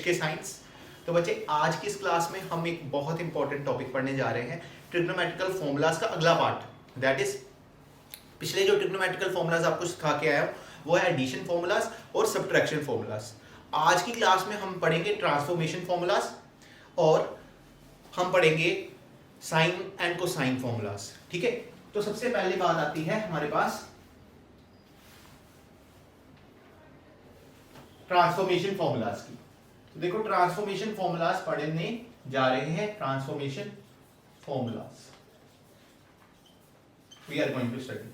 के साइंस। तो बच्चे आज की इस क्लास में हम एक बहुत इंपॉर्टेंट टॉपिक पढ़ने जा रहे हैं, ट्रिग्नोमेट्रिकल फॉर्मूलाज का अगला पार्ट। दैट इज पिछले जो ट्रिग्नोमेट्रिकल फॉर्मूलाज आपको सिखा के आया हूं वो है एडिशन फॉर्मूलाज और सब्ट्रैक्शन फॉर्मूलाज। आज की क्लास में हम पढ़ेंगे ट्रांसफॉर्मेशन फॉर्मूलाज और हम पढ़ेंगे साइन एंड कोसाइन फॉर्मूलाज। ठीक है, तो सबसे पहले बात आती है हमारे पास ट्रांसफॉर्मेशन फॉर्मूलाज की। तो देखो ट्रांसफॉर्मेशन फॉर्मूलाज पढ़ने जा रहे हैं, transformation formulas we are going to study.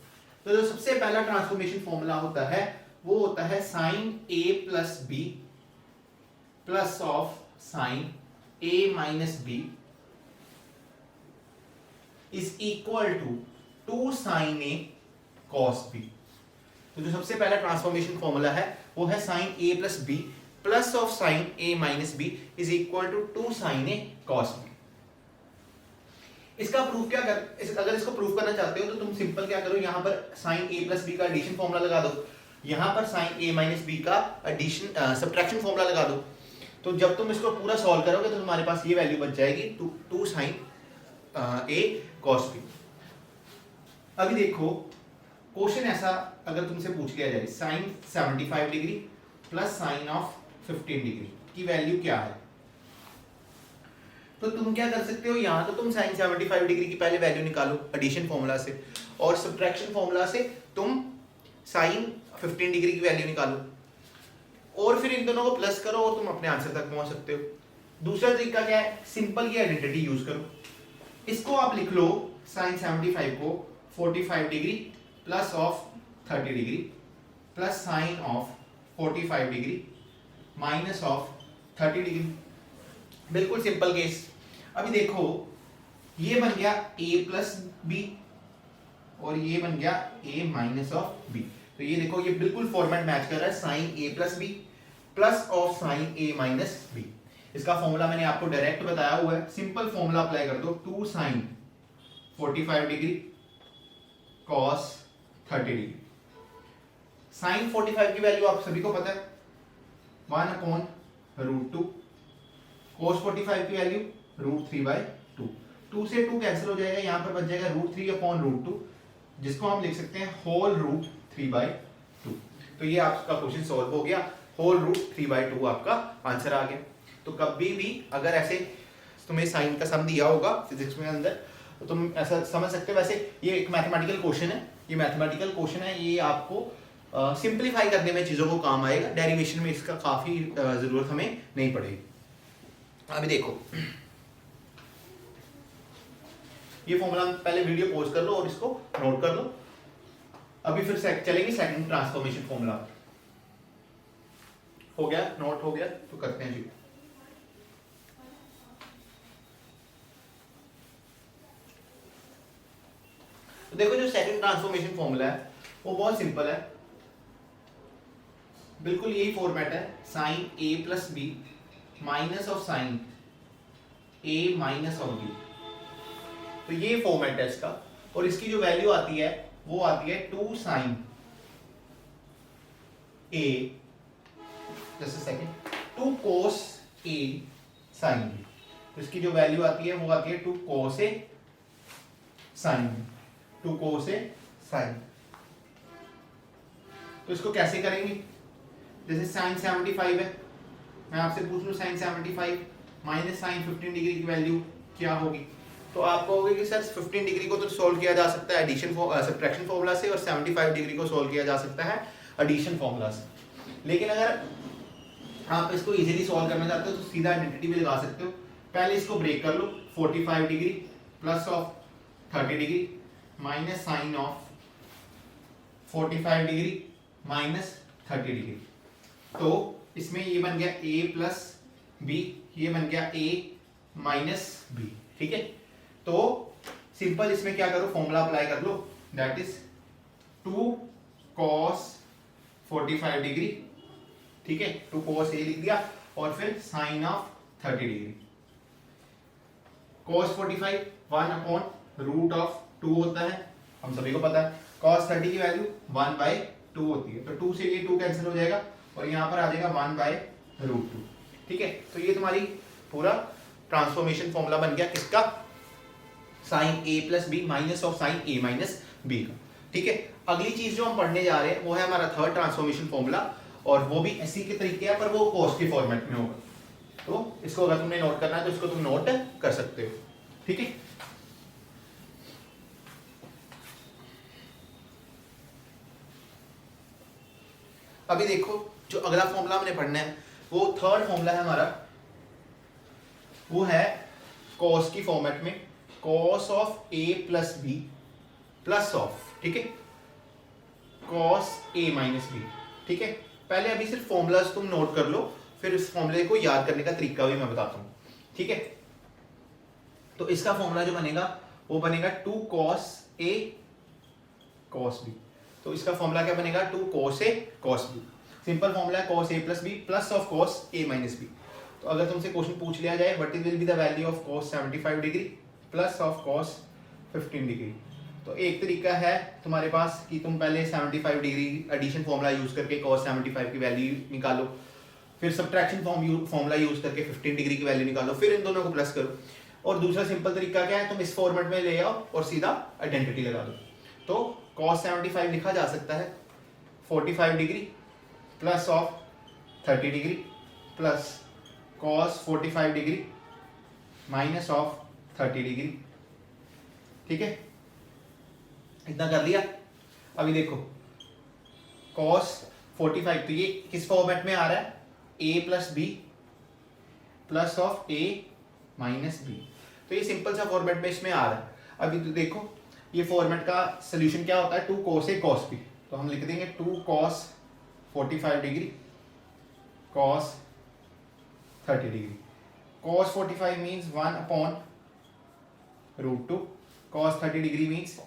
तो जो सबसे पहला ट्रांसफॉर्मेशन फॉर्मूला होता है वो होता है sine a plus B plus of sine a minus B is equal to 2 sine a cos b। तो जो सबसे पहला ट्रांसफॉर्मेशन फॉर्मूला है वो है sine a plus B plus of sine a minus B is equal to 2 sine a cos b। इसका proof क्या कर, अगर इसको प्रूफ करना चाहते हो तो तुम सिंपल क्या करो, यहां पर साइन a प्लस बी का एडिशन फॉर्मूला लगा दो, यहां पर साइन a माइनस बी का एडिशन सब्ट्रैक्शन फॉर्मूला लगा दो। तो जब तुम इसको पूरा सॉल्व करोगे तो तुम्हारे पास ये वैल्यू बच जाएगी 2 साइन a कॉस b। अभी देखो क्वेश्चन ऐसा अगर तुमसे पूछ लिया जाए sine 75 degree plus sine of 15 degree की वैल्यू क्या है, तो तुम क्या कर सकते हो, यहां तो तुम साइन 75 डिग्री की पहले वैल्यू निकालो एडिशन फॉर्मूला से, और सब्ट्रैक्शन फॉर्मूला से तुम साइन 15 डिग्री की वैल्यू निकालो, और फिर इन दोनों को प्लस करो और तुम अपने आंसर तक पहुंच सकते हो। दूसरा तरीका क्या है, सिंपल की आइडेंटिटी यूज करो। इसको आप लिख लो साइन 75 को 45 degree plus of 30 degree plus sine of 45 degree minus of 30 degree. बिल्कुल सिंपल केस। अभी देखो ये बन गया a प्लस बी और ये बन गया a माइनस ऑफ बी। तो ये देखो ये बिल्कुल फॉर्मेट मैच कर रहा है, sine a plus B plus of sine a minus B. इसका फॉर्मूला मैंने आपको डायरेक्ट बताया हुआ है, सिंपल फॉर्मूला अप्लाई कर दो, 2 sine 45 degree cos 30 degree. Sine 45 की वैल्यू आप सभी को पता है 1/√2, cos 45 की वैल्यू √3/2। 2 से 2 कैंसिल हो जाएगा, यहां पर बच जाएगा √3/√2 जिसको हम लिख सकते हैं होल √3/2। तो ये आपका क्वेश्चन सॉल्व हो गया, होल √3/2 आपका आंसर आ गया। तो कभी भी अगर ऐसे तुम्हें साइन का सम दिया होगा फिजिक्स में अंदर तो तुम ऐसा समझ सकते हो। वैसे ये एक मैथमेटिकल क्वेश्चन है, ये मैथमेटिकल क्वेश्चन है, ये आपको सिंप्लीफाई करने में चीजों को काम आएगा, डेरिवेशन में इसका काफी जरूरत हमें नहीं पड़ेगी। अभी देखो ये फॉर्मूला पहले वीडियो पॉज कर लो और इसको नोट कर लो। अभी फिर चलेंगे सेकंड ट्रांसफॉर्मेशन फॉर्मूला। हो गया, नोट हो गया, तो करते हैं जी। तो देखो जो सेकंड ट्रांसफॉर्मेशन फॉर्मूला है वो बहुत सिंपल है, बिल्कुल यही फॉर्मेट है, sine a plus B minus of sine a minus of b। तो ये फॉर्मेट है इसका, और इसकी जो वैल्यू आती है वो आती है 2 sine a just a second 2 cos a sin b। तो इसकी जो वैल्यू आती है वो आती है 2 cos a sin b, 2 cos a sin। तो इसको कैसे करेंगे, जैसे साइन 75 है, मैं आपसे पूछ लूं साइन 75 माइनस साइन 15 डिग्री की वैल्यू क्या होगी, तो आप कहोगे कि सर 15 डिग्री को तो सॉल्व किया जा सकता है एडिशन सब्ट्रैक्शन फॉर्मूला से, और 75 डिग्री को सॉल्व किया जा सकता है एडिशन फॉर्मूला से। लेकिन अगर आप इसको इजीली सॉल्व करना चाहते हो तो सीधा आइडेंटिटी भी लगा सकते हो। पहले इसको ब्रेक कर लो, 45 degree plus of 30 degree minus sine of 45 degree minus 30 degree. तो इसमें ये बन गया a प्लस बी, ये बन गया a माइनस बी। ठीक है, तो सिंपल इसमें क्या करो, फॉर्मूला अप्लाई कर लो, दैट इज 2 cos 45 डिग्री। ठीक है, 2 cos a लिख दिया और फिर साइन ऑफ 30 डिग्री। cos 45 1/√2 होता है, हम सभी को पता है। cos 30 की वैल्यू 1/2 होती है, तो 2 से ये 2 कैंसिल हो जाएगा और यहाँ पर आ जाएगा 1/√2। ठीक है, तो ये तुम्हारी पूरा ट्रांसफॉर्मेशन फॉर्मूला बन गया किसका, sine A plus B minus of sine A minus B का। ठीक है, अगली चीज जो हम पढ़ने जा रहे हैं वो है हमारा थर्ड ट्रांसफॉर्मेशन फॉर्मूला, और वो भी इसी के तरीके है पर वो कॉस के फॉर्मेट में होगा। तो इसको अगर तुमने नोट करना है तो इसको तुम नोट कर सकते हो। ठीक है, अभी देखो जो अगला फॉर्मूला हमने पढ़ना है वो थर्ड फॉर्मूला है हमारा, वो है कॉस की फॉर्मेट में, cos of A plus B plus of, ठीक है, कॉस ए माइनस बी। ठीक है, पहले अभी सिर्फ फॉर्मूलाज तुम नोट कर लो, फिर इस फॉर्मूले को याद करने का तरीका भी मैं बताता हूं। ठीक है, तो इसका फॉर्मूला जो बनेगा वो बनेगा 2 cos a cos b। तो इसका फॉर्मूला क्या बनेगा, 2 cos a cos b। Simple formula है cos a plus b plus of cos a minus b। तो अगर तुमसे क्वेश्चन पूछ लिया जाए what will be the value of cos 75 degree plus of cos 15 degree, तो एक तरीका है तुम्हारे पास कि तुम पहले 75 डिग्री एडिशन फॉर्मूला यूज करके cos 75 की वैल्यू निकालो, फिर सब्ट्रैक्शन फॉर्मूला यूज करके 15 डिग्री की वैल्यू निकालो, फिर इन दोनों को प्लस करो। और दूसरा सिंपल तरीका क्या है, तुम इस फॉर्मेट में ले आओ और सीधा आइडेंटिटी लगा दो। तो cos 75 लिखा जा सकता है 45 degree plus of 30 degree plus cos 45 degree minus of 30 degree. ठीक है, इतना कर लिया। अभी देखो cos 45, तो ये किस फॉर्मेट में आ रहा है, a plus B plus of a minus B. तो ये सिंपल सा फॉर्मेट में इसमें आ रहा है। अभी तो देखो ये फॉर्मेट का सोल्यूशन क्या होता है, 2 cos a cos b। तो हम लिख देंगे 2 cos 45 degree cos 30 degree. cos 45 means 1 upon √2, cos 30 degree means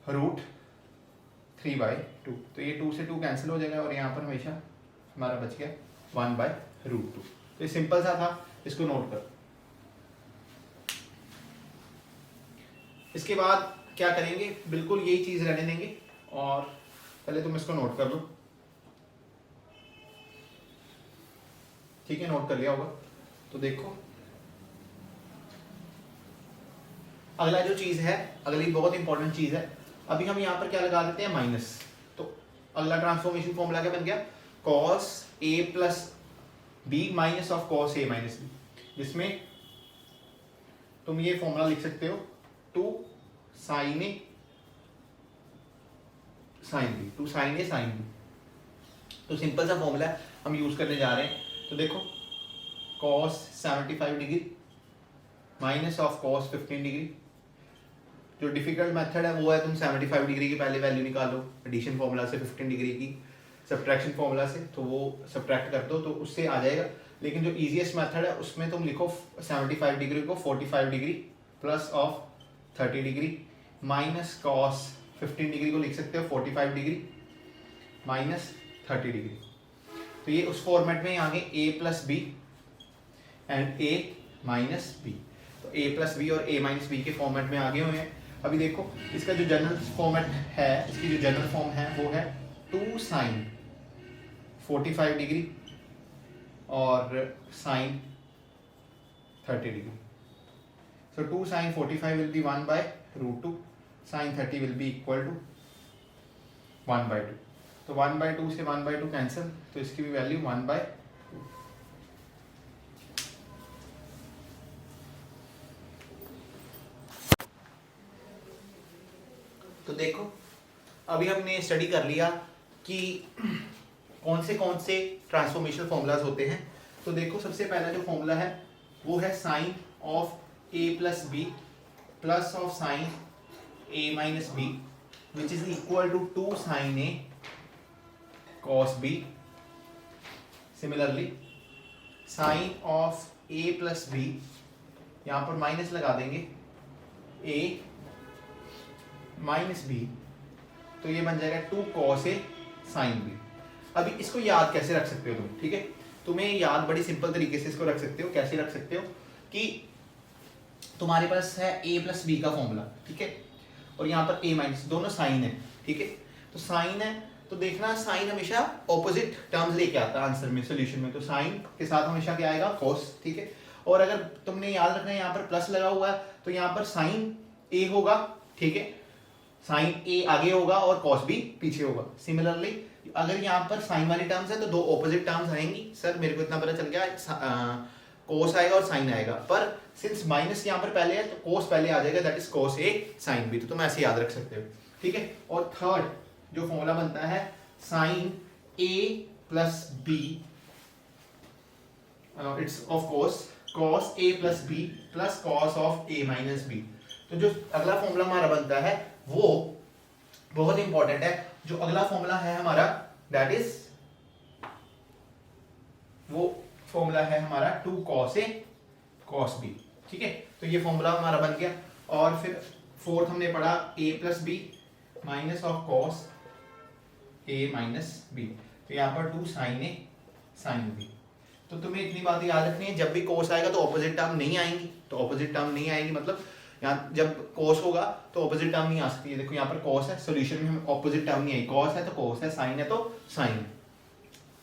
√3/2। तो ये 2 से 2 कैंसिल हो जाएगा और यहाँ पर हमेशा हमारा बच गया 1/√2। तो ये सिंपल सा था, इसको नोट कर। इसके बाद क्या करेंगे, बिल्कुल यही चीज रहने देंगे, और पहले तुम इसको नोट कर लो। ठीक है, नोट कर लिया होगा। तो देखो अगला जो चीज है, अगली बहुत इंपॉर्टेंट चीज है, अभी हम यहाँ पर क्या लगा देते हैं, माइनस। तो अगला ट्रांसफॉर्मेशन फॉर्मूला क्या बन गया, cos a plus b minus of cos a minus b, जिसमें तुम ये फॉर्मूला लिख सकते हो 2 sin a sin b, 2 sin a sin b। तो सिंपल सा फॉर्मूला है, हम यूज करने जा रहे हैं। तो देखो cos 75 degree minus of cos 15 degree. जो डिफिकल्ट मेथड है वो है तुम 75 डिग्री की पहले वैल्यू निकालो एडिशन फॉर्मूला से, 15 डिग्री की सब्ट्रैक्शन फॉर्मूला से, तो वो सब्ट्रैक्ट कर दो तो उससे आ जाएगा। लेकिन जो इजीएस्ट मेथड है उसमें तुम लिखो 75 डिग्री को 45 degree plus of 30 degree minus cos 15 degree को लिख सकते हो 45 डिग्री माइनस 30 डिग्री। तो ये उस फॉर्मेट में आ गए a plus B and a minus B. तो a प्लस बी और a माइनस बी के फॉर्मेट में आगे हुए हैं। अभी देखो इसका जो जनरल फॉर्मेट है, इसकी जो जनरल फॉर्म है वो है 2 साइन 45 डिग्री और sine 30 degree. So 2 sine 45 will be 1/√2, sine 30 will be equal to 1/2। तो 1/2 से 1/2 कैंसिल, तो इसकी भी वैल्यू 1/2। तो देखो अभी हमने स्टडी कर लिया कि कौन से ट्रांसफॉर्मेशन फॉर्मूलाज होते हैं। तो देखो सबसे पहला जो फॉर्मूला है वो है sine of a plus B plus of sine a minus B which is equal to 2 sine a cos b। Similarly sine of a plus B, यहाँ पर माइनस लगा देंगे a माइनस बी, तो ये बन जाएगा 2 cos a sin b। अभी इसको याद कैसे रख सकते हो तुम, ठीक है, तुम्हें याद बड़ी सिंपल तरीके से इसको रख सकते हो। कैसे रख सकते हो कि तुम्हारे पास है a प्लस बी का फॉर्मूला, ठीक है, और यहाँ पर a माइनस, दोनों साइन है, ठीक है। तो साइन है तो देखना साइन हमेशा ऑपोजिट टर्म्स लेके आता है आंसर में, सोल्यूशन में। तो साइन के साथ हमेशा क्या आएगा, कॉस, ठीक है। और अगर तुमने याद रखना है यहाँ पर प्लस लगा हुआ है तो यहाँ पर साइन ए होगा, ठीक है, साइन ए आगे होगा और कॉस बी पीछे होगा। सिमिलरली अगर यहाँ पर साइन वाली टर्म्स है तो दो ऑपोजिट टर्म्स आएंगी। सर मेरे को इतना पता चल गया, कोस आएगा और साइन आएगा, पर सिंस माइनस यहाँ पर पहले है तो कोस पहले आ जाएगा, that is cos A sine B. तो तुम ऐसे याद रख सकते हो, ठीक है। और थर्ड जो फॉर्मूला बनता है sine A plus B, it's of cos, cos A plus B plus cos of A minus B. तो जो अगला फॉर्मूला हमारा बनता है वो बहुत इंपॉर्टेंट है। जो अगला फॉर्मूला है हमारा दैट इज, वो फॉर्मूला है हमारा 2 cos a cos b, ठीक है। तो ये फॉर्मूला हमारा बन गया। और फिर फोर्थ हमने पढ़ा a plus B minus of cos a minus b। तो यहाँ पर 2 sin a sin b। तो तुम्हें इतनी बात याद रखनी है, जब भी cos आएगा तो ऑपोजिट टर्म नहीं आएंगी, तो ऑपोजिट टर्म नहीं आएंगी, मतलब यहाँ जब cos होगा तो ऑपोजिट टर्म नहीं आ सकती है। देखो यहाँ पर cos है, सॉल्यूशन में हमें ऑपोजिट टर्म नहीं आई, cos है तो cos है, sin है तो sin।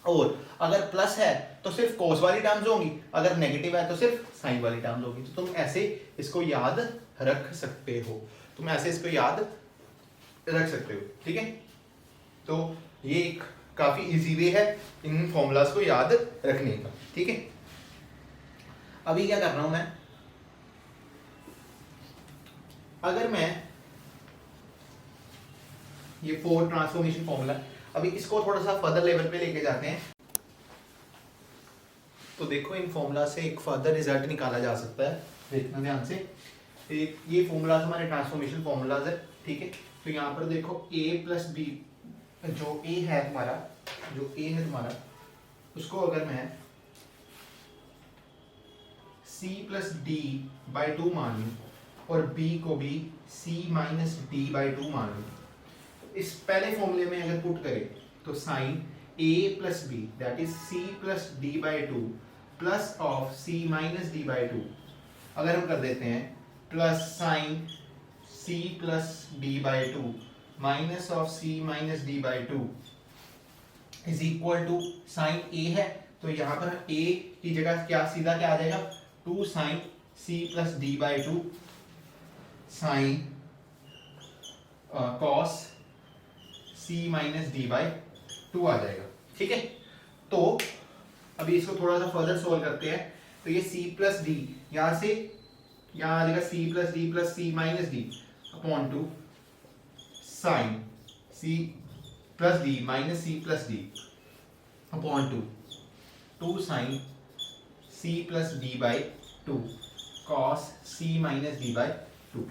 और अगर प्लस है तो सिर्फ cos वाली टर्म्स होंगी, अगर नेगेटिव है तो सिर्फ sin वाली टर्म्स होगी। तो तुम ऐसे इसको याद रख सकते हो, तुम ऐसे इसको याद रख सकते हो, ठीक है। तो ये एक काफी इजी वे है इन फॉर्मूलाज को याद रखने का, ठीक है। अभी क्या कर रहा हूं मैं, अगर मैं ये 4 ट्रांसफॉर्मेशन फॉर्मूला, अभी इसको थोड़ा सा फर्दर लेवल पे लेके जाते हैं। तो देखो इन फॉर्मूला से एक फर्दर रिजल्ट निकाला जा सकता है, देखना ध्यान से। ये फॉर्मूलाज हमारे ट्रांसफॉर्मेशन फॉर्मूलाज है, ठीक है। तो यहाँ पर देखो a प्लस बी, जो a है तुम्हारा, जो a है तुम्हारा, उसको अगर मैं c प्लस डी बाई 2 मान लूँ और b को भी c माइनस डी बाई 2 मान लूँ, इस पहले फॉर्मूले में अगर पुट करें तो sine a plus B that is c plus D by 2 plus of c minus D by 2, अगर हम कर देते हैं plus sine c plus D by 2 minus of c minus D by 2 is equal to sine a है, तो यहाँ पर a की जगह क्या सीधा क्या आ जाएगा, 2 sine c plus D by 2 sine cos c minus D by 2 आ जाएगा, ठीक है। तो अभी इसको थोड़ा सा फर्दर सोल्व करते हैं। तो ये c प्लस डी यहाँ से यहाँ आ जाएगा c plus D plus c minus D upon 2 sine c plus D minus c plus D upon 2 sine c plus D by 2 cos c minus D by 2।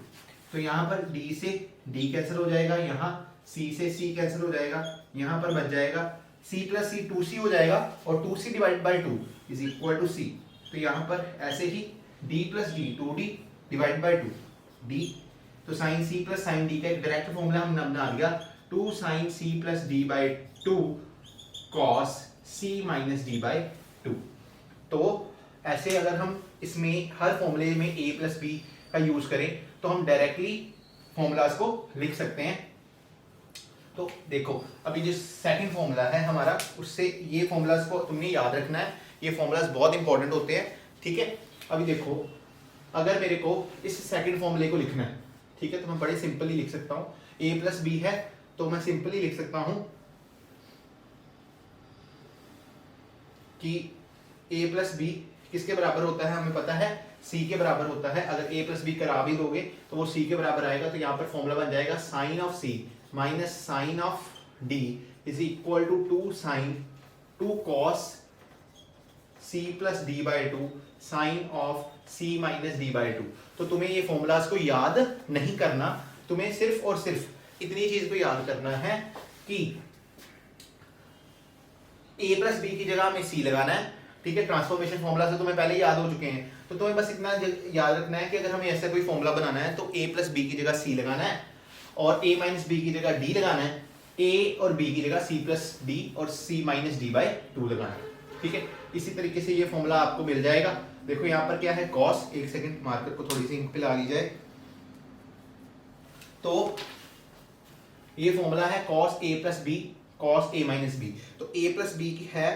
तो यहाँ पर d से d cancel हो जाएगा, यहाँ c से c cancel हो जाएगा, यहाँ पर बच जाएगा c प्लस c 2c हो जाएगा और 2c divide by 2 is equal to c। तो यहाँ पर ऐसे ही d plus D 2d divide by 2 d, तो sine c plus sine d का एक डायरेक्ट फॉर्मूला हमने बना दिया, 2 sine c plus D by 2 cos c minus D by 2। तो ऐसे अगर हम इसमें हर फॉर्मूले में a प्लस बी का यूज करें तो हम डायरेक्टली फॉर्मूलाज को लिख सकते हैं। तो देखो अभी जो सेकंड फॉर्मूला है हमारा, उससे ये फॉर्मूलाज को तुमने याद रखना है, ये फॉर्मूलाज बहुत इंपॉर्टेंट होते हैं, ठीक है। अभी देखो अगर मेरे को इस सेकंड फॉर्मूले को लिखना है, ठीक है, तो मैं बड़े सिंपली लिख सकता हूँ, a प्लस बी है तो मैं सिंपली लिख सकता हूँ कि a प्लस बी किसके बराबर होता है, हमें पता है c के बराबर होता है। अगर a प्लस बी करा भी दोगे तो वो c के बराबर आएगा, तो यहाँ पर फॉर्मूला बन जाएगा sine of c minus sine of d is equal to 2 sine 2 cos c plus D by 2 sine of c minus D by 2। तो तुम्हें ये फॉर्मूलाज को याद नहीं करना, तुम्हें सिर्फ और सिर्फ इतनी चीज को याद करना है कि a प्लस बी की जगह हमें c लगाना है, ठीक है। ट्रांसफॉर्मेशन फॉर्मूला से तुम्हें पहले याद हो चुके हैं, तो तुम्हें बस इतना याद रखना है कि अगर हमें ऐसा कोई फॉर्मूला बनाना है तो a प्लस बी की जगह c लगाना है और a माइनस बी की जगह d लगाना है, a और b की जगह c प्लस d और c माइनस डी बाई 2 लगाना है, ठीक है। इसी तरीके से ये फॉर्मूला आपको मिल जाएगा। देखो यहाँ पर क्या है, cos, एक सेकंड मार्कर को थोड़ी सी इंक पे ला ली जाए, तो ये फॉर्मूला है cos a plus B cos A minus B. तो ए प्लस बी की है,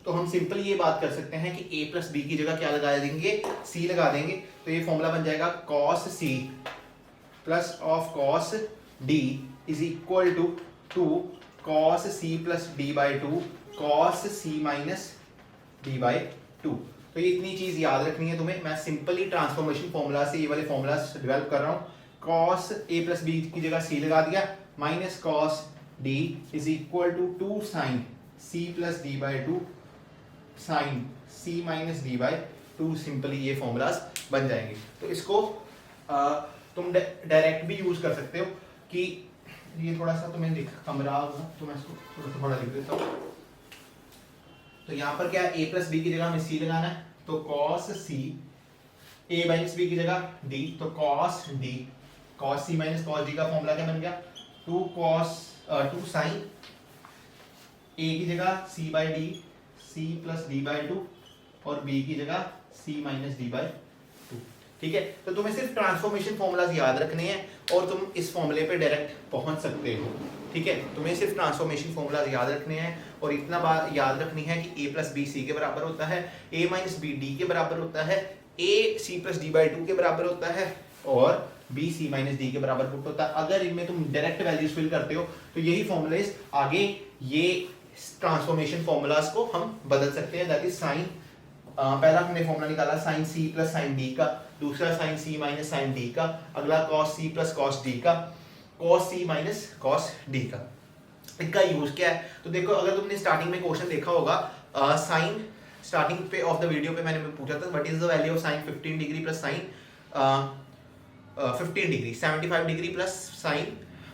तो हम सिंपल ये बात कर सकते हैं कि ए प्लस बी की जगह क्या लगा देंगे, सी लगा देंगे। तो ये फॉर्मूला बन जाएगा cos C plus of cos D is equal to cos C plus D by two cos C minus D by two. तो ये इतनी चीज याद रखनी है तुम्हें। मैं सिंपली ट्रांसफॉर्मेशन फॉर्मूला से ये वाले फॉर्मूला डेवलप कर रहा हूँ। कॉस ए प्लस बी की जगह सी लगा दिया, minus cos D is equal to sine C plus D by two sine C minus D by two. Simply ये फॉर्मूलाज बन जाएंगे। तो इसको तुम डायरेक्ट भी यूज कर सकते हो कि ये थोड़ा सा तुम्हें दिख कमरा होगा, तो मैं इसको थोड़ा सा बड़ा लिख देता हूँ। तो यहाँ पर क्या है, ए प्लस बी की जगह हमें सी लगाना है, तो cos C, A minus B की जगह डी, तो cos D, cos C minus cos D का फॉर्मूला क्या बन गया, टू साइन ए की जगह C by D, C plus D by two, और बी की जगह C minus D by two. ठीक है, तो तुम्हें सिर्फ ट्रांसफॉर्मेशन फॉर्मूलाज याद रखने हैं और तुम इस फॉर्मूले पे डायरेक्ट पहुंच सकते हो। ठीक है, तुम्हें सिर्फ ट्रांसफॉर्मेशन फॉर्मूलाज याद रखने हैं और इतना बात याद रखनी है कि ए प्लस बी सी के बराबर होता है, ए माइनस बी डी के बराबर होता है, A C plus D by two के बराबर होता है, और बी सी माइनस डी के बराबर पुट होता है। अगर इनमें तुम डायरेक्ट वैल्यूज फिल करते हो तो यही फॉर्मूलाज आगे ये ट्रांसफॉर्मेशन फॉर्मूलाज को हम बदल सकते हैं। दैट इज साइन, पहला हमने फॉर्मूला निकाला sine C plus sine D का, दूसरा sine C minus sine D का, अगला cos C plus cos D का, cos C minus cos D का। इनका यूज क्या है, तो देखो अगर तुमने स्टार्टिंग में क्वेश्चन देखा होगा, साइन स्टार्टिंग पे ऑफ द वीडियो पे मैंने पूछा था what is the value of sign 15 degree plus sine 15 degree, 75 degree plus sine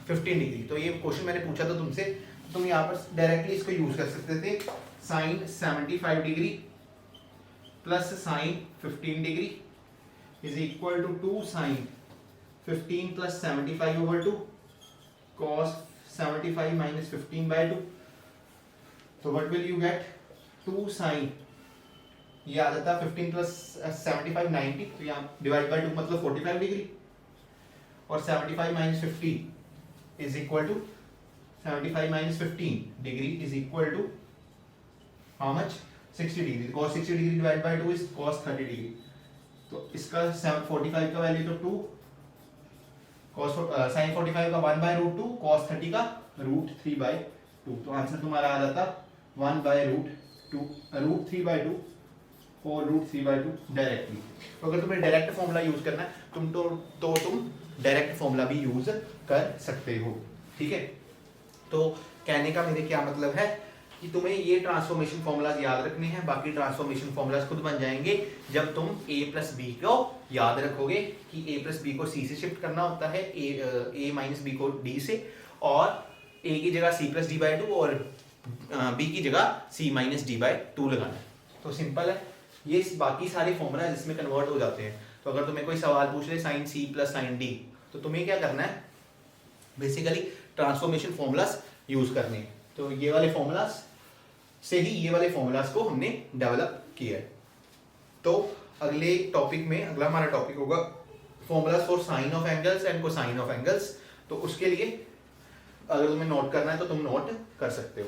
15 degree. तो ये क्वेश्चन मैंने पूछा था तुमसे, तुम यहाँ पर डायरेक्टली इसको यूज कर सकते थे, sine 75 degree plus sine 15 degree is equal to sine 15 plus 75 over 2 cos 75 minus 15 by 2। तो what will you get, 2 sin, ये आ जाता है 15 प्लस 75 90, तो यहाँ डिवाइड बाय 2 मतलब 45 डिग्री, और 75 minus 15 is equal to 75 minus 15 degree is equal to how much, 60 degree. cos 60 degree divide by 2 is cos 30 degree. तो इसका 45 का वैल्यू तो 2, cos sin 45 का 1 बाय रूट 2, cos 30 का रूट 3 बाय 2। तो आंसर तुम्हारा आ जाता 1 बाय रूट 2, रूट 3 बाय 2 और रूट 3 बाय 2 डायरेक्टली। तो अगर तुम्हें डायरेक्ट फॉर्मूला यूज करना है तुम तुम डायरेक्ट फॉर्मूला भी यूज कर सकते हो। ठीक है, तो कहने का मेरे क्या मतलब है कि तुम्हें ये ट्रांसफॉर्मेशन फॉर्मूलाज याद रखने हैं, बाकी ट्रांसफॉर्मेशन फॉर्मूलाज खुद बन जाएंगे जब तुम a प्लस बी को याद रखोगे कि a प्लस बी को c से शिफ्ट करना होता है, a माइनस बी को d से, और a की जगह c plus D by two और b की जगह c minus D by to लगाना है। तो सिंपल है, ये बाकी सारे फॉर्मूला जिसमें कन्वर्ट हो जाते हैं। तो अगर तुम्हें कोई सवाल पूछ ले sine c plus sine d, तो तुम्हें क्या करना है, बेसिकली ट्रांसफॉर्मेशन फॉर्मूलाज यूज करने हैं। तो ये वाले फॉर्मूलाज से ही ये वाले फॉर्मूलाज को हमने डेवलप किया है। तो अगले टॉपिक में अगला हमारा टॉपिक होगा formulas for sine of angles and cosine of angles. तो उसके लिए अगर तुम्हें नोट करना है तो तुम नोट कर सकते हो।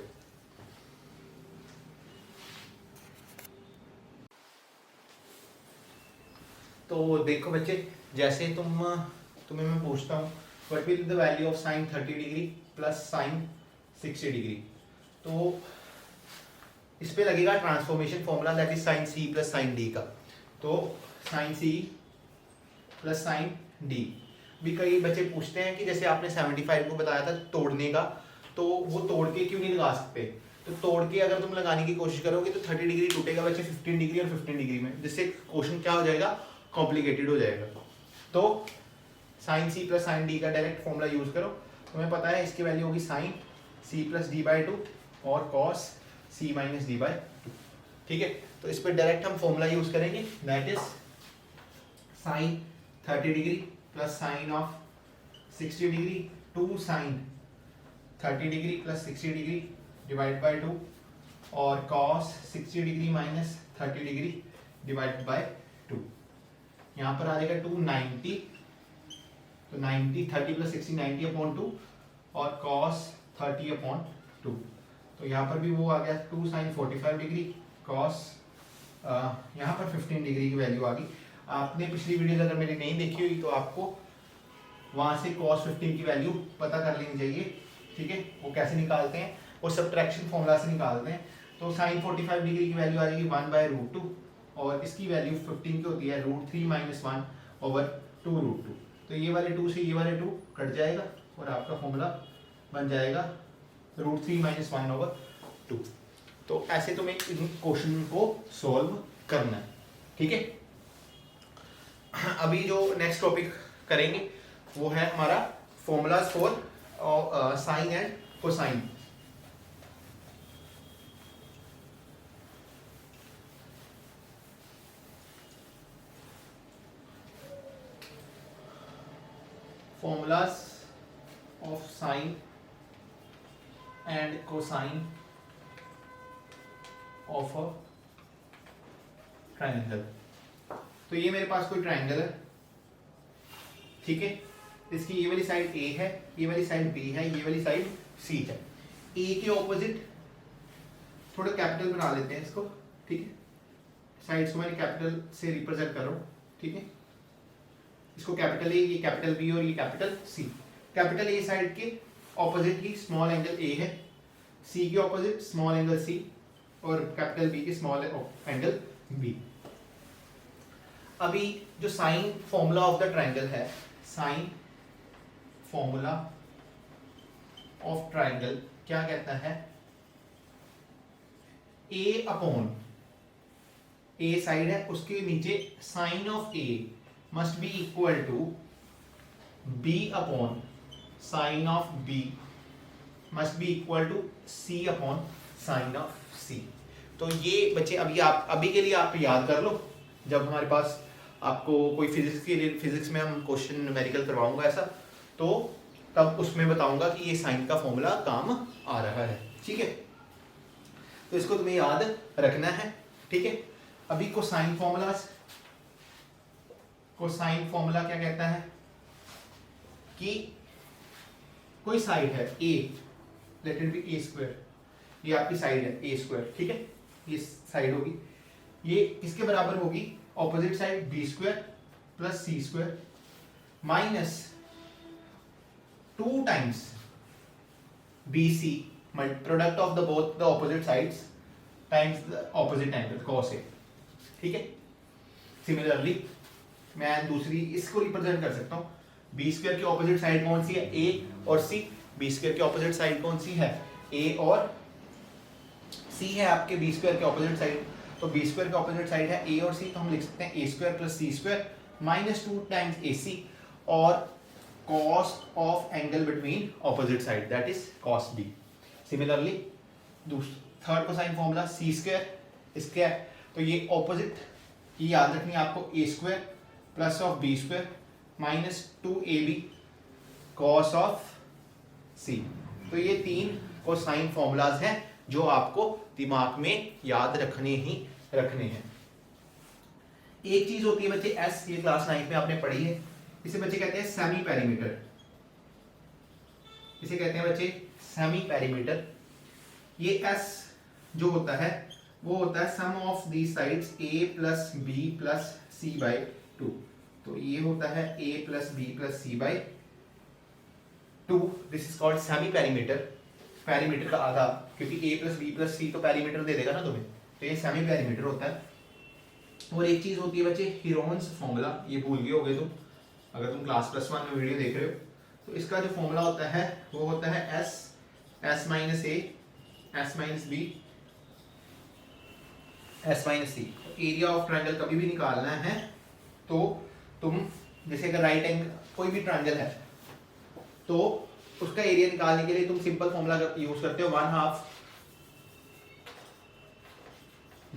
तो देखो बच्चे, जैसे तुम्हें मैं पूछता हूँ what will be the value of sine 30 degree plus sine 60 degree, तो इस पे लगेगा transformation formula that is sine C plus sine D का। तो sine C plus sine D भी कई बच्चे पूछते हैं कि जैसे आपने 75 को बताया था तोड़ने का, तो वो तोड़ के क्यों नहीं लगा सकते। तो तोड़ के अगर तुम लगाने की कोशिश करोगे तो 30 डिग्री टूटेगा बच्चे 15 डिग्री और 15 डिग्री में, जिससे क्वेश्चन क्या हो जाएगा, कॉम्प्लिकेटेड हो जाएगा। तो sine C plus sine D का डायरेक्ट फॉर्मूला यूज करो, तुम्हें पता है इसकी वैल्यू होगी sine C plus D by two और cos C minus D by two. ठीक है, तो इस पर डायरेक्ट हम फॉर्मूला यूज करेंगे that is sine 30 degree plus sine of 60 degree to sine 30 degree plus 60 degree divide by 2 और cos 60 degree minus 30 degree divide by 2। यहाँ पर आ जाएगा 290, तो 90 30 प्लस 60 90 अपॉन 2 और cos 30 अपॉन 2। तो यहाँ पर भी वो आ गया 2 sin 45 डिग्री कॉस, यहाँ पर 15 डिग्री की वैल्यू आ गई। आपने पिछली वीडियोज अगर मेरी नहीं देखी हुई तो आपको वहाँ से cos 15 की वैल्यू पता कर लेनी चाहिए, ठीक है। वो कैसे निकालते हैं, वो सब्ट्रैक्शन फॉर्मूला से निकालते हैं। तो sin 45 डिग्री की वैल्यू आ जाएगी 1/√2 और इसकी वैल्यू 15 की होती है √3 - 1/2√2। तो ये वाले 2 से ये वाले 2 कट जाएगा और आपका फॉर्मूला बन जाएगा √3 - 1/2। तो ऐसे तुम्हें इन क्वेश्चन को सॉल्व करना है, ठीक है। अभी जो नेक्स्ट टॉपिक करेंगे वो है हमारा formulas for sine and cosine. formulas of sine and cosine of a triangle। तो ये मेरे पास कोई ट्रायंगल है, ठीक है। इसकी ये वाली साइड A है, ये वाली साइड B है, ये वाली साइड C है। A के ऑपोजिट थोड़ा कैपिटल बना लेते हैं इसको, ठीक है। साइड्स को मैंने कैपिटल से रिप्रेजेंट कर रहा हूँ, ठीक है। इसको कैपिटल ए, ये कैपिटल बी और ये capital C. Capital A side के ऑपोजिट ही स्मॉल एंगल ए है, सी के ऑपोजिट स्मॉल एंगल सी और कैपिटल बी के स्मॉल एंगल बी। अभी जो sine formula of the triangle है, साइन फॉर्मूला ऑफ ट्रायंगल क्या कहता है, ए अपॉन ए साइड है उसके नीचे sine of A must be equal to b upon sin of b must be equal to c upon sin of c। तो ये बच्चे अभी के लिए आप याद कर लो, जब हमारे पास आपको कोई फिजिक्स में हम क्वेश्चन न्यूमेरिकल करवाऊंगा ऐसा, तो तब उसमें बताऊंगा कि ये साइन का फॉर्मूला काम आ रहा है, ठीक है। तो इसको तुम्हें याद रखना है, ठीक है। अभी कोसाइन फॉर्मूलाज, कोसाइन फॉर्मूला क्या कहता है कि कोई साइड है a, let it be a², ये आपकी साइड है a², ठीक है। ये साइड होगी, ये किसके बराबर होगी, opposite side b² + c² minus 2 times bc product of the both the opposite sides times the opposite angle cos a, ठीक है। सिमिलरली मैं दूसरी इसको रिप्रेजेंट कर सकता हूँ, b² की ऑपोजिट साइड कौन सी है, a और c। b² की ऑपोजिट साइड कौन सी है, a और c है आपके b² के ऑपोजिट साइड। तो b² की ऑपोजिट साइड है a और c, तो हम लिख सकते हैं a² + c² minus 2 times ac और cos of angle between opposite side that is cos b। Similarly third cosine formula c² इसके, तो ये ऑपोजिट, ये याद रखनी है आपको, a² plus of b² minus 2ab cos of c। तो ये 3 कोसाइन फॉर्मूलाज हैं जो आपको दिमाग में याद रखने हैं। एक चीज होती है बच्चे s, ये क्लास 9 में आपने पढ़ी है, इसे बच्चे कहते हैं सेमी पेरीमीटर, इसे कहते हैं बच्चे सेमी पेरीमीटर। ये s जो होता है वो होता है sum of the sides a + b + c/2। तो ये होता है a + b + c/2, this is called semi perimeter. Perimeter का आधा, क्योंकि a + b + c तो पेरीमीटर दे देगा ना तुम्हें, तो ये सेमी पेरीमीटर होता है। और एक चीज होती है बच्चे हीरोन्स फॉर्मूला, ये भूल गए होगे तुम अगर तुम क्लास +1 में वीडियो देख रहे हो। तो इसका जो फॉर्मूला होता है वो होता है s - a s - b s - c। Area of triangle कभी भी निकालना है तो तुम, जैसे अगर राइट एंगल कोई भी ट्रायंगल है तो उसका एरिया निकालने के लिए तुम सिंपल फॉर्मूला यूज करते हो 1/2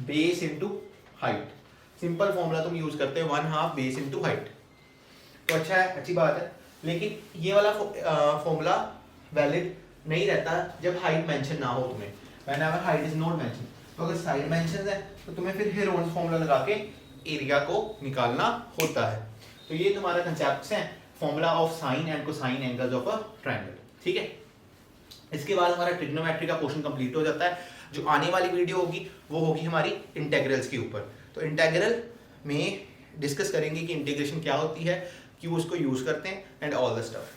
base into height. Simple formula तुम यूज करते हो 1/2 बेस इनटू हाइट। तो अच्छा है, अच्छी बात है, लेकिन ये वाला फॉर्मूला वैलिड नहीं रहता जब हाइट मेंशन ना हो तुम्हें, whenever height is not mention. तो अगर साइड मेंशन है तो तुम्हें फिर हेरोन्स फॉर्मूला लगा के एरिया को निकालना होता है। तो ये तुम्हारा कंसेप्ट है formula of sine and cosine angles of a triangle, ठीक है। इसके बाद हमारा ट्रिग्नोमेट्री का पोर्शन कंप्लीट हो जाता है। जो आने वाली वीडियो होगी वो होगी हमारी इंटेग्रल्स के ऊपर। तो इंटेग्रल में डिस्कस करेंगे कि इंटीग्रेशन क्या होती है, क्यों उसको यूज करते हैं एंड ऑल द स्टफ।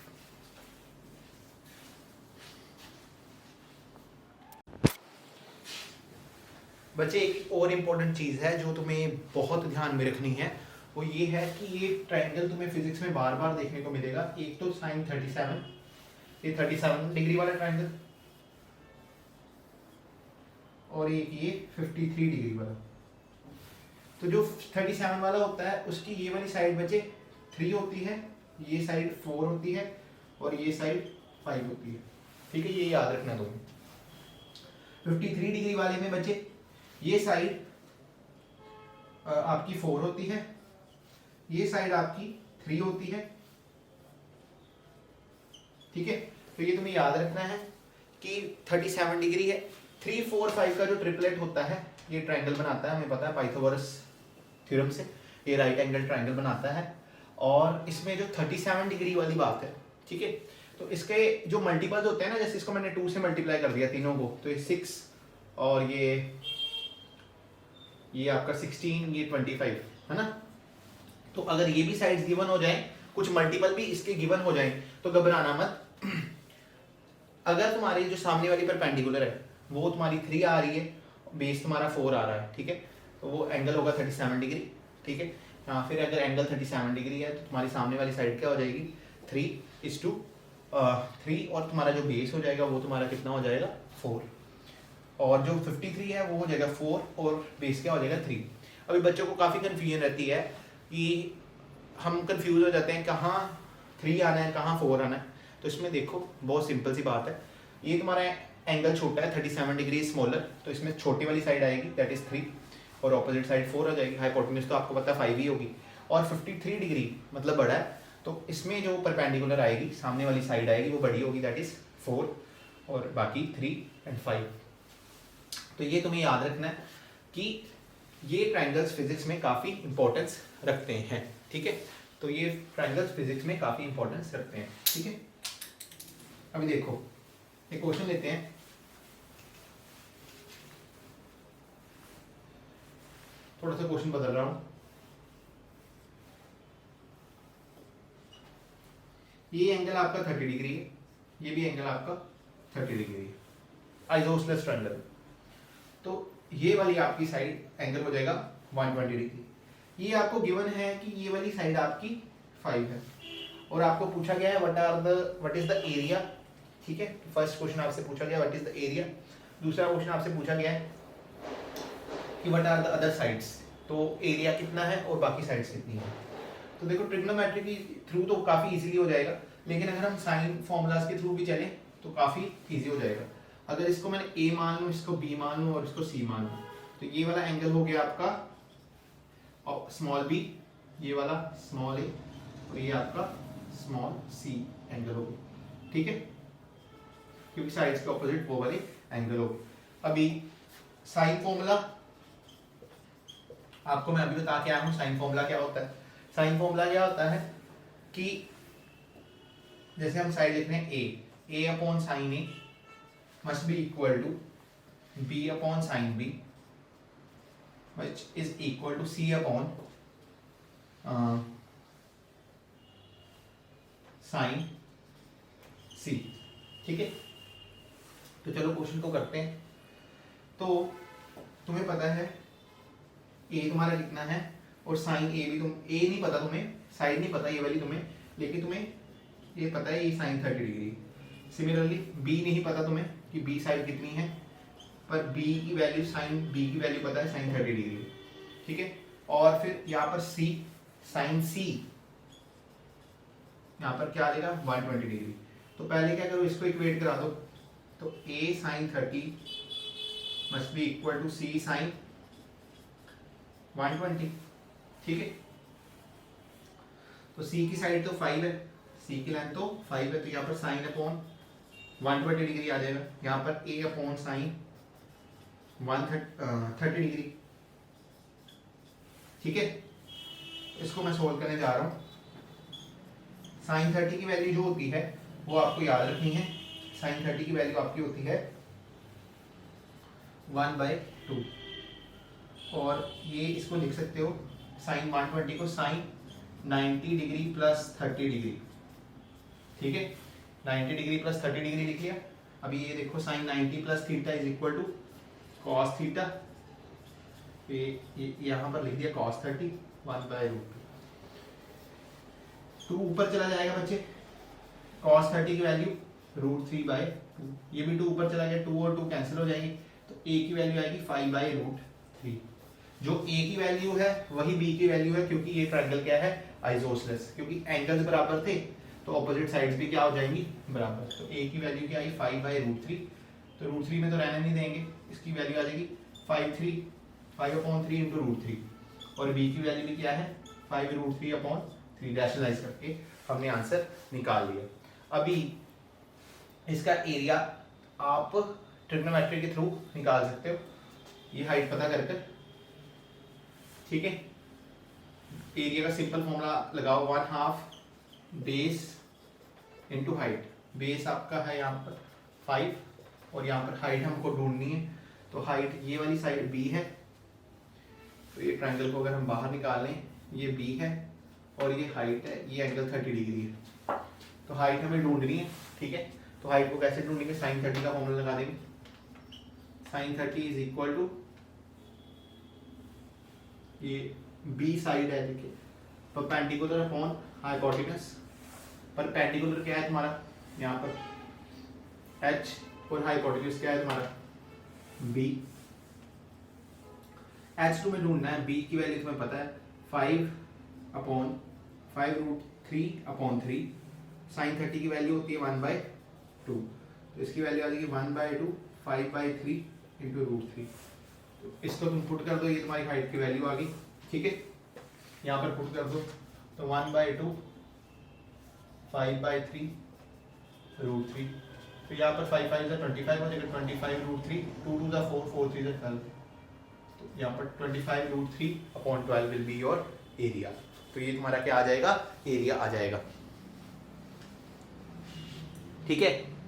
बच्चे एक और इम्पोर्टेंट चीज है जो तुम्हें बहुत ध्यान में रखनी है, वो ये है कि ये ट्रायंगल तुम्हें फिजिक्स में बार बार देखने को मिलेगा। एक तो साइन 37, ये 37 डिग्री वाला ट्रायंगल, और एक ये 53 डिग्री वाला। तो जो 37 वाला होता है उसकी ये वाली साइड बच्चे 3 होती है, ये साइड 4 होती है और ये साइड 5 होती है। ठीक है, ये याद रखना तुम्हें। 53 डिग्री वाले में बच्चे ये साइड आपकी 4 होती है, ये साइड आपकी 3 होती है। ठीक है, तो ये तुम्हें याद रखना है कि 37 डिग्री है। 3, 4, 5 का जो ट्रिपलेट होता है ये ट्रायंगल बनाता है, हमें पता है पाइथागोरस थ्योरम से, ये राइट एंगल ट्रायंगल बनाता है। और इसमें जो 37 डिग्री वाली बात है, ठीक है, तो इसके जो मल्टीपल्स होते हैं ना, जैसे इसको मैंने 2 से मल्टीप्लाई कर दिया तीनों को, तो ये 6 और ये आपका 16, ये 25 है ना। तो अगर ये भी साइड्स गिवन हो जाएं, कुछ मल्टीपल भी इसके गिवन हो जाएं, तो घबराना मत। अगर तुम्हारी जो सामने वाली परपेंडिकुलर है वो तुम्हारी 3 आ रही है, बेस तुम्हारा 4 आ रहा है, ठीक है, तो वो एंगल होगा 37 डिग्री। ठीक है, या फिर अगर एंगल 37 डिग्री है तो तुम्हारी सामने वाली साइड क्या हो जाएगी, 3:3, और तुम्हारा जो बेस हो जाएगा वो तुम्हारा कितना हो जाएगा, 4, और जो 53 है वो हो जाएगा 4 और बेस क्या हो जाएगा 3। अभी बच्चों को काफ़ी कन्फ्यूजन रहती है कि हम कंफ्यूज हो जाते हैं कहाँ 3 आना है कहाँ 4 आना है। तो इसमें देखो बहुत सिंपल सी बात है, ये तुम्हारा एंगल छोटा है, 37 डिग्री स्मॉलर, तो इसमें छोटी वाली साइड आएगी दैट इज 3 और ऑपोजिट साइड 4 आ जाएगी। हाइपोटेन्यूज तो आपको पता है 5 ही होगी, और 53 डिग्री मतलब बड़ा है, तो इसमें जो परपेंडिकुलर आएगी सामने वाली साइड आएगी वो बड़ी होगी दैट इज 4 और बाकी 3 एंड 5। तो ये तुम्हें याद रखना है कि ये ट्रायंगल्स फिजिक्स में काफ़ी इंपॉर्टेंस रखते हैं। ठीक है, तो ये ट्रायंगल्स फिजिक्स में काफ़ी इंपॉर्टेंस रखते हैं। ठीक है, अभी देखो एक क्वेश्चन लेते हैं। थोड़ा सा क्वेश्चन बदल रहा हूं। ये एंगल आपका 30 डिग्री है, ये भी एंगल आपका 30 डिग्री है, आइसोसेलेस ट्रायंगल। तो ये वाली आपकी साइड एंगल हो जाएगा 120 डिग्री। ये आपको गिवन है कि ये वाली साइड आपकी 5 है, और आपको पूछा गया है व्हाट इज द एरिया। ठीक है, फर्स्ट क्वेश्चन आपसे पूछा गया व्हाट इज द एरिया, दूसरा क्वेश्चन आपसे पूछा गया है कि what are the other sides, तो एरिया कितना है और बाकी साइड्स कितनी है। तो देखो ट्रिग्नोमेट्री के थ्रू तो काफ़ी इजीली हो जाएगा, लेकिन अगर हम साइन फॉर्मूलाज के थ्रू भी चलें तो काफ़ी इजी हो जाएगा। अगर इसको मैंने ए मान लूँ, इसको बी मान लूँ और इसको सी मान लूँ, तो ये वाला एंगल हो गया आपका स्मॉल बी, ये वाला स्मॉल ए, और ये आपका स्मॉल सी एंगल हो गया। ठीक है, क्योंकि साइड्स के ऑपोजिट वो वाले एंगल हो गए। अभी साइन फॉर्मूला आपको मैं अभी बता के आया हूँ। साइन फॉर्मूला क्या होता है? साइन फॉर्मूला क्या होता है कि जैसे हम साइड लिख रहे हैं A upon sine A must be equal to b upon sin b, which is equal to c upon sin c। ठीक है, तो चलो क्वेश्चन को करते हैं। तो तुम्हें पता है ए तुम्हारा कितना है, और साइन ए भी ए नहीं पता तुम्हें, साइड नहीं पता ये वाली तुम्हें, लेकिन तुम्हें ये पता है ये साइन 30 डिग्री। सिमिलरली बी नहीं पता तुम्हें कि बी साइड कितनी है, पर बी की वैल्यू साइन बी की वैल्यू पता है साइन 30 डिग्री। ठीक है, और फिर यहाँ पर सी साइन सी यहाँ पर क्या आ जाएगा 120 डिग्री। तो पहले क्या करो, इसको इक्वेट करा दो, तो a sine 30 must be equal to c sine 120। ठीक है, तो c की साइड तो 5 है, c की लेंथ तो 5 है, तो यहाँ पर साइन अपॉन 120 डिग्री आ जाएगा। यहाँ पर a अपॉन साइन 130 डिग्री। ठीक है, इसको मैं सोल्व करने जा रहा हूँ। साइन 30 की वैल्यू जो होती है वो आपको याद रखनी है साइन 30 की वैल्यू आपकी होती है 1/2, और ये इसको लिख सकते हो साइन 120 को साइन 90 डिग्री प्लस 30 डिग्री, ठीक है, 90 डिग्री प्लस 30 डिग्री लिख लिया। अभी ये देखो sine 90 plus theta is equal to cos theta, ये यहाँ पर लिख दिया कॉस 30 1/√2। टू ऊपर चला जाएगा बच्चे, कॉस 30 की वैल्यू √3/2, ये भी 2 ऊपर चला गया, 2 और 2 कैंसिल हो जाएंगे, तो a की वैल्यू आएगी 5/√3। जो a की वैल्यू है वही b की वैल्यू है, क्योंकि ये ट्रायंगल क्या है, आइसोसेलेस, क्योंकि एंगल्स बराबर थे तो ऑपोजिट साइड्स भी क्या हो जाएंगी, बराबर। तो a की वैल्यू क्या आई 5/√3, तो √3 में तो रहने नहीं देंगे, इसकी वैल्यू आ जाएगी 5/3 इंटू √3, और b की वैल्यू भी क्या है 5√3/3, रैशनलाइज करके हमने आंसर निकाल लिया। अभी इसका एरिया आप ट्रिग्नोमेट्री के थ्रू निकाल सकते हो, ये हाइट पता कर कर, ठीक है। एरिया का सिंपल फॉर्मूला लगाओ, 1/2 बेस इंटू हाइट। बेस आपका है यहाँ पर 5 और यहाँ पर हाइट हमको ढूंढनी है, तो हाइट ये वाली साइड b है, तो ये ट्रायंगल को अगर हम बाहर निकालें ये b है और ये हाइट है, ये एंगल 30 डिग्री है, तो हाइट हमें ढूंढनी है, ठीक है। तो हाइट को कैसे ढूंढेंगे, साइन 30 का फॉर्मूला लगा देंगे, साइन 30 इज इक्वल टू, ये b साइड है, देखिए परपेंडिकुलर अपॉन हाइपोटेनस, परपेंडिकुलर क्या है तुम्हारा यहाँ पर h, और हाइपोटेनस क्या है तुम्हारा b। h2 में ढूंढना है, b की वैल्यू तुम्हें पता है 5/5√3/3, साइन 30 की वैल्यू होती है 1/2, तो इसकी वैल्यू आ जाएगी 1/2 5/3 इंटू √3, तो इसको तुम पुट कर दो, ये तुम्हारी हाइट की वैल्यू आ गई, ठीक है। यहाँ पर पुट कर दो, तो 1/2 5/3 √3, तो यहाँ पर 5 5 25 हो जाएगा, 25√3, 2 2 4 4 3 12, तो यहाँ पर 25√3/12 विल बी योर एरिया। तो ये तुम्हारा क्या आ जाएगा, एरिया आ जाएगा, ठीक है।